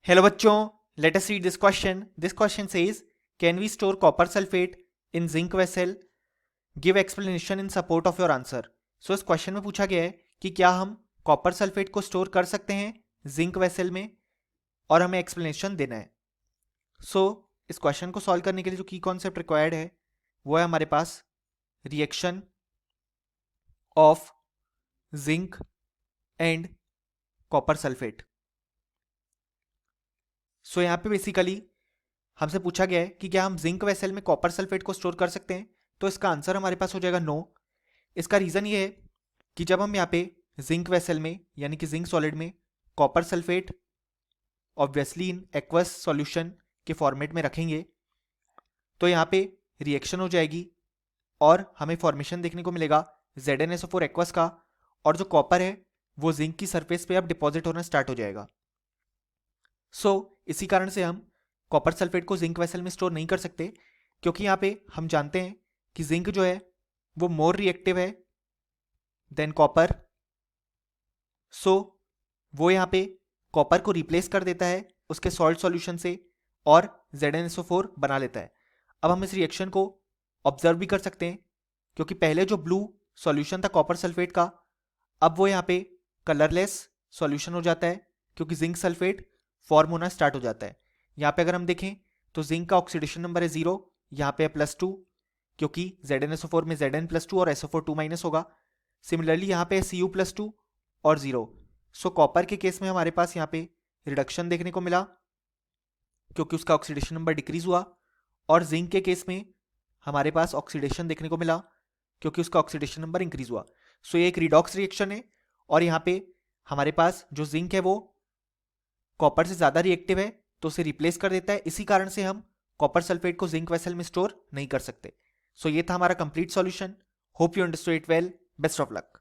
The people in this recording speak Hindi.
Hello बच्चों, let us read this question. This question says, can we store copper sulfate in zinc vessel? Give explanation in support of your answer. So इस क्वेश्चन में पूछा गया है कि क्या हम कॉपर सल्फेट को स्टोर कर सकते हैं जिंक वेसल में, और हमें एक्सप्लेनेशन देना है. सो इस क्वेश्चन को सॉल्व करने के लिए जो की कॉन्सेप्ट रिक्वायर्ड है वो है हमारे पास reaction of zinc and copper sulphate. So यहाँ पे बेसिकली हमसे पूछा गया है कि क्या हम जिंक वेसल में कॉपर सल्फेट को स्टोर कर सकते हैं. तो इसका आंसर हमारे पास हो जाएगा नो. इसका रीज़न ये है कि जब हम यहाँ पे जिंक वेसल में यानी कि जिंक सॉलिड में copper sulphate obviously in aqueous solution के फॉर्मेट में रखेंगे तो यहाँ पे रिएक्शन हो जाएगी और हमें फॉर्मेशन देखने को मिलेगा ZnSO4 एक्वस का, और जो कॉपर है वो जिंक की सरफेस पे अब डिपॉजिट होना स्टार्ट हो जाएगा. सो इसी कारण से हम कॉपर सल्फेट को जिंक वेसल में स्टोर नहीं कर सकते, क्योंकि यहाँ पे हम जानते हैं कि जिंक जो है वो मोर रिएक्टिव है देन कॉपर. सो वो यहाँ पे कॉपर को रिप्लेस कर देता है उसके सॉल्ट सॉल्यूशन से और ZnSO4 बना लेता है. अब हम इस रिएक्शन को ऑब्जर्व भी कर सकते हैं, क्योंकि पहले जो ब्लू सॉल्यूशन था कॉपर सल्फेट का, अब वो यहाँ पे कलरलेस सॉल्यूशन हो जाता है क्योंकि जिंक सल्फेट फॉर्म होना स्टार्ट हो जाता है. यहाँ पे अगर हम देखें तो जिंक का ऑक्सीडेशन नंबर है 0, यहाँ पे है +2 क्योंकि ZnSO4 में Zn+2 और SO4 2- होगा. सिमिलरली यहाँ पे है Cu+2 और 0. सो कॉपर के केस में हमारे पास यहाँ पे रिडक्शन देखने को मिला क्योंकि उसका ऑक्सीडेशन नंबर डिक्रीज हुआ, और जिंक के केस में हमारे पास ऑक्सीडेशन देखने को मिला क्योंकि उसका ऑक्सीडेशन नंबर इंक्रीज हुआ. सो ये एक रिडॉक्स रिएक्शन है, और यहाँ पे हमारे पास जो जिंक है वो कॉपर से ज़्यादा रिएक्टिव है तो उसे रिप्लेस कर देता है. इसी कारण से हम कॉपर सल्फेट को जिंक वेसल में स्टोर नहीं कर सकते. सो ये था हमारा complete solution. Hope you understood it well. Best of luck.